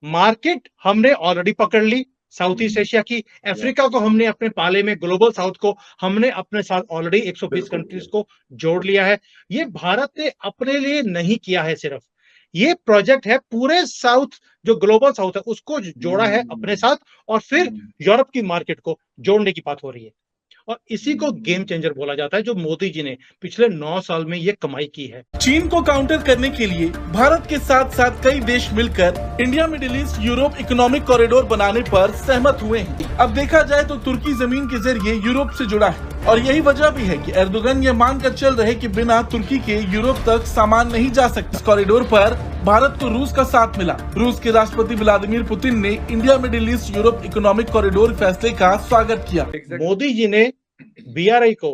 Market हमने already पकड़ ली south east Asia की, अफ्रीका को हमने अपने पाले में, ग्लोबल साउथ को हमने अपने साथ ऑलरेडी 120 कंट्रीज को जोड़ लिया है। ये भारत ने अपने लिए नहीं किया है, सिर्फ ये प्रोजेक्ट है पूरे साउथ, जो ग्लोबल साउथ है उसको जोड़ा है अपने साथ, और फिर यूरोप की मार्केट को जोड़ने की बात हो रही है। और इसी को गेम चेंजर बोला जाता है, जो मोदी जी ने पिछले 9 साल में ये कमाई की है। चीन को काउंटर करने के लिए भारत के साथ साथ कई देश मिलकर India middle east Europe economic corridor बनाने पर सहमत हुए हैं। अब देखा जाए तो तुर्की जमीन के जरिए यूरोप से जुड़ा है, और यही वजह भी है कि एर्दोगन ये मानकर चल रहे कि बिना तुर्की के यूरोप तक सामान नहीं जा सकता। इस कॉरिडोर पर भारत को रूस का साथ मिला। रूस के राष्ट्रपति व्लादिमीर पुतिन ने India middle east Europe economic corridor फैसले का स्वागत किया। मोदी जी ने बीआरआई को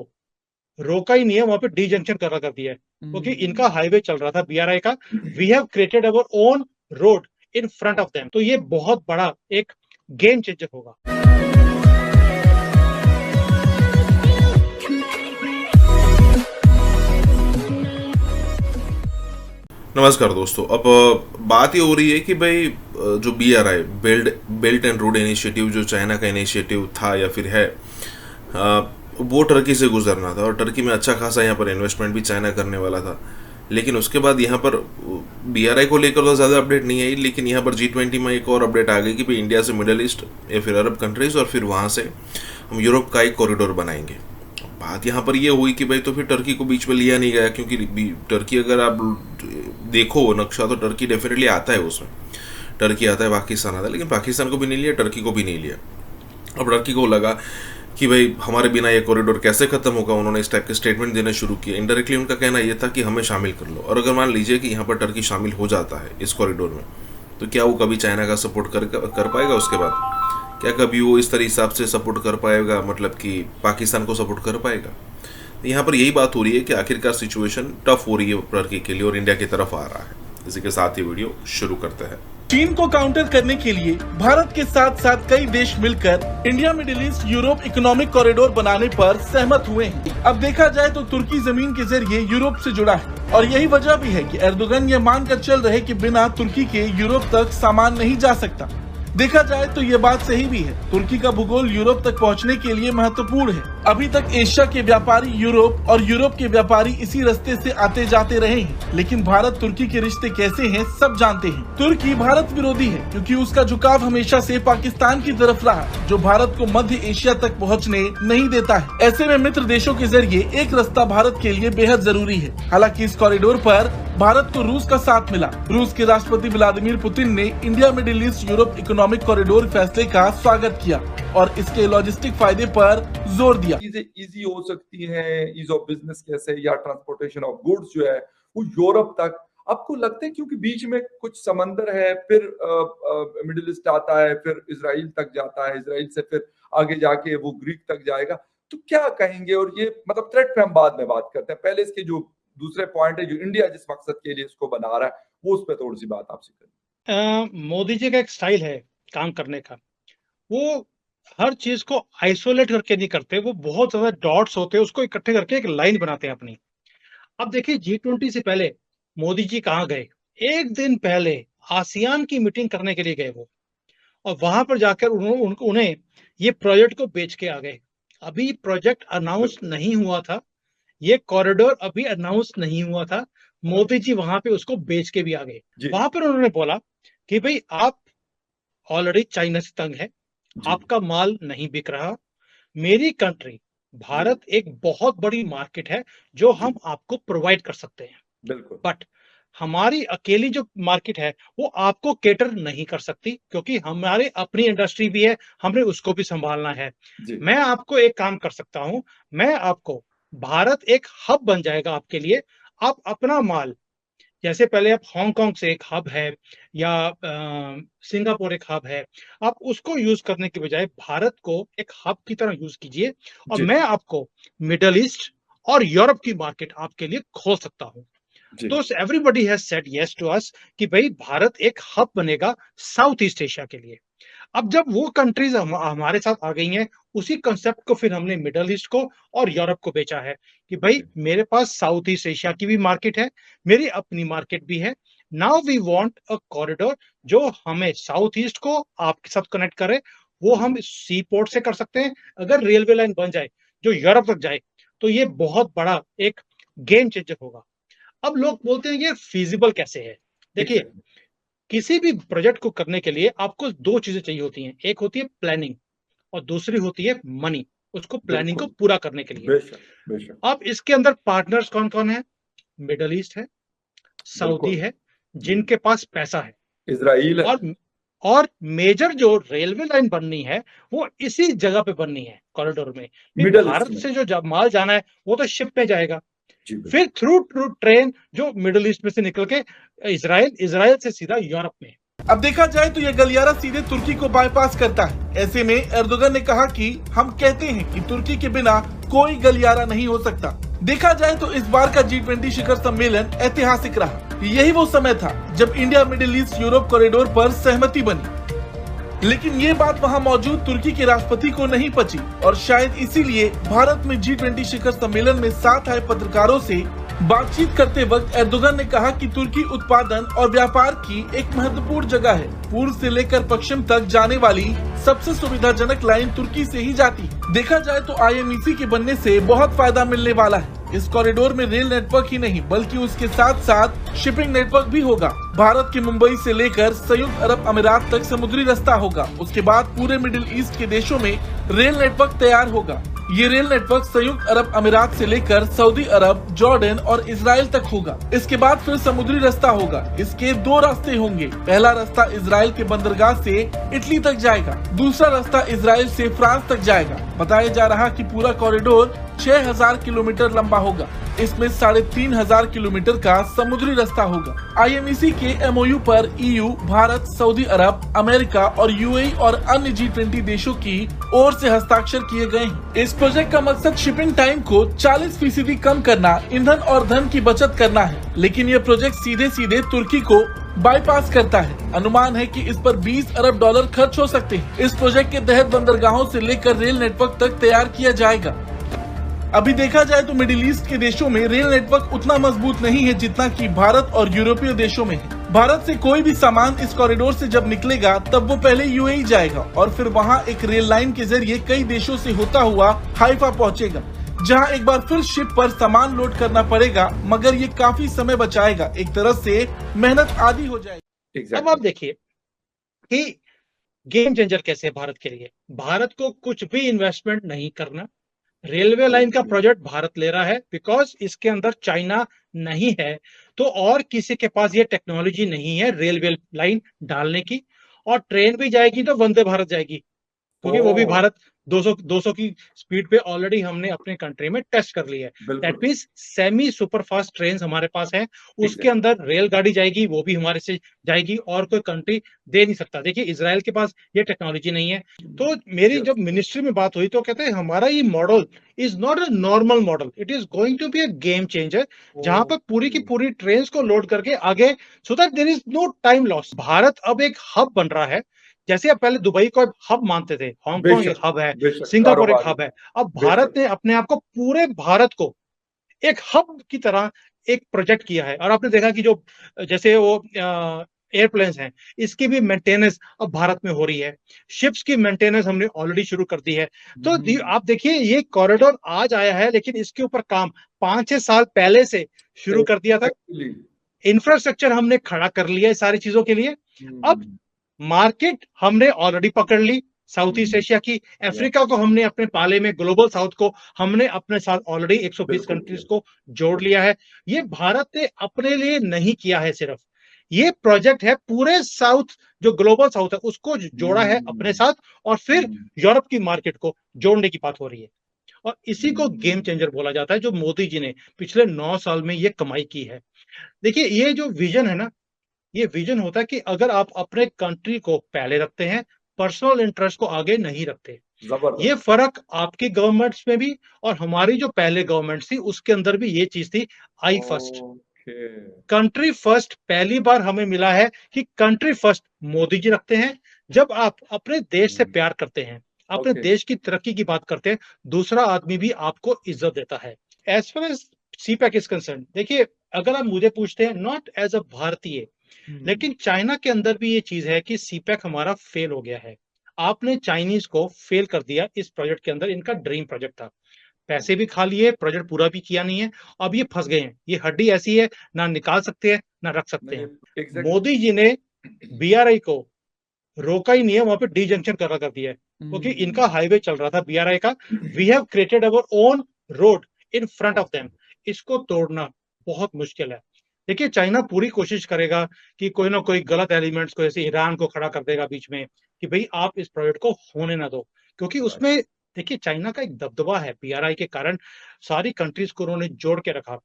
रोका ही नहीं है, वहां पे डी जंक्शन कर दिया है, क्योंकि इनका हाईवे चल रहा था बीआरआई का। We have created our own road in front of them. तो ये बहुत बड़ा एक गेम चेंजर होगा। नमस्कार दोस्तों, अब बात ये हो रही है कि भाई जो BRI belt and road initiative, जो चाइना का इनिशिएटिव था या फिर है, वो टर्की से गुजरना था, और टर्की में अच्छा खासा यहाँ पर इन्वेस्टमेंट भी चाइना करने वाला था। लेकिन उसके बाद यहाँ पर BRI को लेकर तो ज़्यादा अपडेट नहीं आई, लेकिन यहाँ पर G20 में एक और अपडेट आ गई कि भाई इंडिया से मिडिल ईस्ट या फिर अरब कंट्रीज़, और फिर वहाँ से हम यूरोप का एक कॉरिडोर बनाएंगे। बात यहाँ पर ये हुई कि भाई तो फिर टर्की को बीच में लिया नहीं गया, क्योंकि टर्की अगर आप देखो नक्शा तो टर्की डेफिनेटली आता है, उसमें टर्की आता है, पाकिस्तान आता है, लेकिन पाकिस्तान को भी नहीं लिया, टर्की को भी नहीं लिया। अब टर्की को लगा कि भाई हमारे बिना ये कॉरिडोर कैसे खत्म होगा। उन्होंने इस टाइप के स्टेटमेंट देने शुरू किए। इनडायरेक्टली उनका कहना यह था कि हमें शामिल कर लो, और अगर मान लीजिए कि यहाँ पर टर्की शामिल हो जाता है इस कॉरिडोर में, तो क्या वो कभी चाइना का सपोर्ट कर पाएगा? उसके बाद क्या कभी वो इस तरह हिसाब से सपोर्ट कर पाएगा, मतलब कि पाकिस्तान को सपोर्ट कर पाएगा? यहाँ पर यही बात हो रही है कि आखिरकार सिचुएशन टफ हो रही है टर्की के लिए, और इंडिया की तरफ आ रहा है। इसी के साथ ही वीडियो शुरू करते हैं। चीन को काउंटर करने के लिए भारत के साथ साथ कई देश मिलकर India middle east Europe economic corridor बनाने पर सहमत हुए हैं। अब देखा जाए तो तुर्की जमीन के जरिए यूरोप से जुड़ा है, और यही वजह भी है कि एर्दोगन ये मानकर चल रहे कि बिना तुर्की के यूरोप तक सामान नहीं जा सकता। देखा जाए तो ये बात सही भी है। तुर्की का भूगोल यूरोप तक पहुंचने के लिए महत्वपूर्ण है। अभी तक एशिया के व्यापारी यूरोप और यूरोप के व्यापारी इसी रास्ते से आते जाते रहे हैं, लेकिन भारत तुर्की के रिश्ते कैसे हैं सब जानते हैं। तुर्की भारत विरोधी है, क्योंकि उसका झुकाव हमेशा से पाकिस्तान की तरफ रहा, जो भारत को मध्य एशिया तक पहुँचने नहीं देता है। ऐसे में मित्र देशों के जरिए एक रास्ता भारत के लिए बेहद जरूरी है। हालांकि इस कॉरिडोर पर भारत को रूस का साथ मिला। रूस के राष्ट्रपति व्लादिमीर पुतिन ने India middle east Europe economic corridor फैसले का स्वागत किया और इसके लॉजिस्टिक फायदे पर जोर दिया। चीजें इजी हो सकती हैं, ईज ऑफ बिजनेस कैसे, या ट्रांसपोर्टेशन ऑफ गुड्स जो है वो यूरोप तक। आपको लगता है क्योंकि बीच में कुछ समंदर है, फिर मिडिल ईस्ट आता है, फिर इजराइल तक जाता है, इजराइल से फिर आगे जाके वो ग्रीक तक जाएगा, तो क्या कहेंगे? और ये मतलब थ्रेट पे हम बाद में बात करते हैं, पहले इसके जो दूसरे पॉइंट है, जो इंडिया जिस मकसद के लिए इसको बना रहा है, वो उस पर थोड़ी सी बात आपसे करें। मोदी जी का एक स्टाइल है काम करने का, वो हर चीज को आइसोलेट करके नहीं करते, वो बहुत ज्यादा डॉट्स होते हैं, उसको इकट्ठे करके एक लाइन बनाते हैं अपनी। अब देखिए G20 से पहले मोदी जी कहाँ गए? एक दिन पहले आसियान की मीटिंग करने के लिए गए वो, और वहां पर जाकर उन्हें ये प्रोजेक्ट को बेच के आ गए। अभी प्रोजेक्ट अनाउंस नहीं हुआ था, ये कॉरिडोर अभी अनाउंस नहीं हुआ था, मोदी जी वहां पे उसको बेच के भी आ गए। वहां पर उन्होंने बोला कि भाई आप ऑलरेडी चाइना से तंग है, आपका माल नहीं बिक रहा, मेरी कंट्री भारत एक बहुत बड़ी मार्केट है जो हम आपको प्रोवाइड कर सकते हैं, बिल्कुल, बट हमारी अकेली जो मार्केट है वो आपको केटर नहीं कर सकती, क्योंकि हमारे अपनी इंडस्ट्री भी है, हमने उसको भी संभालना है। मैं आपको एक काम कर सकता हूं, मैं आपको भारत एक हब बन जाएगा आपके लिए। आप अपना माल, जैसे पहले आप हांगकांग से एक हब है या सिंगापुर एक हब है, आप उसको यूज करने के बजाय भारत को एक हब की तरह यूज कीजिए, और मैं आपको मिडल ईस्ट और यूरोप की मार्केट आपके लिए खोल सकता हूं। तो everybody has said yes to us कि भाई भारत एक हब बनेगा साउथ ईस्ट एशिया के लिए। अब जब वो कंट्रीज हमारे साथ आ गई हैं, उसी कंसेप्ट को फिर हमने मिडल ईस्ट को और यूरोप को बेचा है कि भाई मेरे पास साउथ ईस्ट एशिया की भी मार्केट है, मेरी अपनी मार्केट भी है, now we want a corridor जो हमें साउथ ईस्ट को आपके साथ कनेक्ट करे, वो हम सी पोर्ट से कर सकते हैं। अगर रेलवे लाइन बन जाए जो यूरोप तक जाए, तो ये बहुत बड़ा एक गेम चेंजर होगा। अब लोग बोलते हैं ये फीजिबल कैसे है? देखिए, किसी भी प्रोजेक्ट को करने के लिए आपको 2 चीजें चाहिए होती हैं। एक होती है प्लानिंग और दूसरी होती है मनी, उसको प्लानिंग को पूरा करने के लिए। बेशक, बेशक। अब इसके अंदर पार्टनर्स कौन-कौन है? मिडल ईस्ट है, सऊदी है, जिनके पास पैसा है, इज़राइल है, और मेजर जो रेलवे लाइन बननी है, वो इसी जगह पे बननी है, कॉरिडोर में। मिडल भारत ईस्ट से जो माल जाना है, वो तो शिप पे जाएगा, में। फिर थ्रू ट्रेन जो मिडल ईस्ट में से निकल के इजराइल से सीधा यूरोप में। अब देखा जाए तो यह गलियारा सीधे तुर्की को बाईपास करता है। ऐसे में एर्दोगन ने कहा कि हम कहते हैं कि तुर्की के बिना कोई गलियारा नहीं हो सकता। देखा जाए तो इस बार का G20 शिखर सम्मेलन ऐतिहासिक रहा। यही वो समय था जब India middle east Europe corridor पर सहमति बनी, लेकिन ये बात वहाँ मौजूद तुर्की के राष्ट्रपति को नहीं पची और शायद इसीलिए भारत में G20 शिखर सम्मेलन में साथ आए पत्रकारों से बातचीत करते वक्त एर्दोगन ने कहा कि तुर्की उत्पादन और व्यापार की एक महत्वपूर्ण जगह है। पूर्व से लेकर पश्चिम तक जाने वाली सबसे सुविधाजनक लाइन तुर्की से ही जाती है। देखा जाए तो IMEC के बनने से बहुत फायदा मिलने वाला है। इस कॉरिडोर में रेल नेटवर्क ही नहीं बल्कि उसके साथ साथ शिपिंग नेटवर्क भी होगा। भारत के मुंबई से लेकर संयुक्त अरब अमीरात तक समुद्री रास्ता होगा। उसके बाद पूरे मिडिल ईस्ट के देशों में रेल नेटवर्क तैयार होगा। ये रेल नेटवर्क संयुक्त अरब अमीरात से लेकर सऊदी अरब, जॉर्डन और इजराइल तक होगा। इसके बाद फिर समुद्री रास्ता होगा। इसके 2 रास्ते होंगे। पहला रास्ता इजराइल के बंदरगाह से इटली तक जाएगा, दूसरा रास्ता इजराइल से फ्रांस तक जाएगा। बताया जा रहा कि पूरा कॉरिडोर 6000 किलोमीटर लंबा होगा। इसमें 3500 किलोमीटर का समुद्री रास्ता होगा। IMEC के MOU पर EU, भारत, सऊदी अरब, अमेरिका और UAE और अन्य G20 देशों की ओर से हस्ताक्षर किए गए हैं। इस प्रोजेक्ट का मकसद शिपिंग टाइम को 40% कम करना, ईंधन और धन की बचत करना है। लेकिन यह प्रोजेक्ट सीधे सीधे तुर्की को बाईपास करता है। अनुमान है कि इस पर $20 अरब खर्च हो सकते हैं। इस प्रोजेक्ट के तहत बंदरगाहों से लेकर रेल नेटवर्क तक तैयार किया जाएगा। अभी देखा जाए तो मिडिल ईस्ट के देशों में रेल नेटवर्क उतना मजबूत नहीं है जितना कि भारत और यूरोपीय देशों में है। भारत से कोई भी सामान इस कॉरिडोर से जब निकलेगा तब वो पहले UAE जाएगा और फिर वहाँ एक रेल लाइन के जरिए कई देशों से होता हुआ हाइफा पहुँचेगा, जहाँ एक बार फिर शिप पर सामान लोड करना पड़ेगा। मगर ये काफी समय बचाएगा, एक तरह से मेहनत आधी हो जाएगी। अब आप देखिए कि गेम चेंजर कैसे है भारत के लिए। भारत को कुछ भी इन्वेस्टमेंट नहीं करना। रेलवे लाइन का प्रोजेक्ट भारत ले रहा है बिकॉज इसके अंदर चाइना नहीं है, तो और किसी के पास ये टेक्नोलॉजी नहीं है रेलवे लाइन डालने की। और ट्रेन भी जाएगी तो वंदे भारत जाएगी, क्योंकि वो भी भारत 200 की स्पीड पे ऑलरेडी हमने अपने कंट्री में टेस्ट कर ली है। That means semi super fast train हमारे पास है, उसके अंदर रेलगाड़ी जाएगी, वो भी हमारे से जाएगी और कोई कंट्री दे नहीं सकता। देखिए इजराइल के पास ये टेक्नोलॉजी नहीं है। तो मेरी जब मिनिस्ट्री में बात हुई तो कहते हैं हमारा ये model is not a normal model, it is going to be a game changer, जहां पर पूरी की पूरी ट्रेन को लोड करके आगे, so that there is no time loss. Bharat अब एक हब बन रहा है। जैसे आप पहले दुबई को हब मानते थे, हांगकांग एक हब है, सिंगापुर एक हब है, अब भारत ने अपने आप को पूरे भारत को एक हब की तरह एक प्रोजेक्ट किया है। और आपने देखा कि जो जैसे वो एयरप्लेन्स हैं, इसकी भी मेंटेनेंस अब भारत में हो रही है। शिप्स की मेंटेनेंस हमने ऑलरेडी शुरू कर दी है। तो आप देखिए ये कॉरिडोर आज आया है, लेकिन इसके ऊपर काम 5-6 साल पहले से शुरू कर दिया था। इंफ्रास्ट्रक्चर हमने खड़ा कर लिया है सारी चीजों के लिए। अब मार्केट हमने ऑलरेडी पकड़ ली, साउथ ईस्ट एशिया की, अफ्रीका को हमने अपने पाले में, ग्लोबल साउथ को हमने अपने साथ ऑलरेडी 120 कंट्रीज को जोड़ लिया है। ये भारत ने अपने लिए नहीं किया है, सिर्फ ये प्रोजेक्ट है पूरे साउथ, जो ग्लोबल साउथ है उसको जोड़ा है अपने साथ, और फिर यूरोप की मार्केट को जोड़ने की बात हो रही है। और इसी को गेम चेंजर बोला जाता है, जो मोदी जी ने पिछले 9 साल में ये कमाई की है। देखिए ये जो विजन है ना, ये विजन होता है कि अगर आप अपने कंट्री को पहले रखते हैं, पर्सनल इंटरेस्ट को आगे नहीं रखते। ये फर्क आपकी गवर्नमेंट्स में भी और हमारी जो पहले गवर्नमेंट थी उसके अंदर भी ये चीज थी, आई फर्स्ट, कंट्री फर्स्ट। पहली बार हमें मिला है कि कंट्री फर्स्ट मोदी जी रखते हैं। जब आप अपने देश से प्यार करते हैं, अपने देश की तरक्की की बात करते हैं, दूसरा आदमी भी आपको इज्जत देता है। As far as CPEC is concern, देखिए अगर आप मुझे पूछते हैं, नॉट एज अ भारतीय, लेकिन चाइना के अंदर भी ये चीज है कि सीपैक हमारा फेल हो गया है। आपने चाइनीज को फेल कर दिया इस प्रोजेक्ट के अंदर, इनका ड्रीम प्रोजेक्ट था, पैसे भी खा लिए, प्रोजेक्ट पूरा भी किया नहीं है, अब ये फंस गए हैं। ये हड्डी ऐसी है, ना निकाल सकते हैं ना रख सकते हैं। exactly. मोदी जी ने बीआरआई को रोका ही नहीं है, वहां पे डी जंक्शन कर दिया है, क्योंकि इनका हाईवे चल रहा था बीआरआई का। We have created our own road in front of them. इसको तोड़ना बहुत मुश्किल है। देखिए, चाइना पूरी कोशिश करेगा कि कोई ना कोई गलत एलिमेंट्स को, जैसे ईरान को खड़ा कर देगा बीच में कि भाई आप इस प्रोजेक्ट को होने ना दो, क्योंकि उसमें देखिए चाइना का एक दबदबा है। पीआरआई के कारण सारी कंट्रीज को उन्होंने जोड़ के रखा।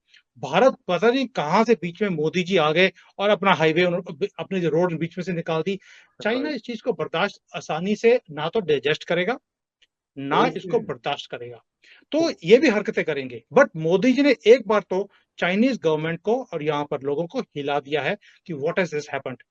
भारत पता नहीं कहां से बीच में मोदी जी आ गए और अपना हाईवे, अपनी रोड बीच में से निकाल दी। चाइना इस चीज को बर्दाश्त आसानी से ना तो डाइजेस्ट करेगा, ना इसको बर्दाश्त करेगा, तो ये भी हरकतें करेंगे। बट मोदी जी ने एक बार तो चाइनीज गवर्नमेंट को और यहाँ पर लोगों को हिला दिया है कि व्हाट हैज दिस हैपेंड।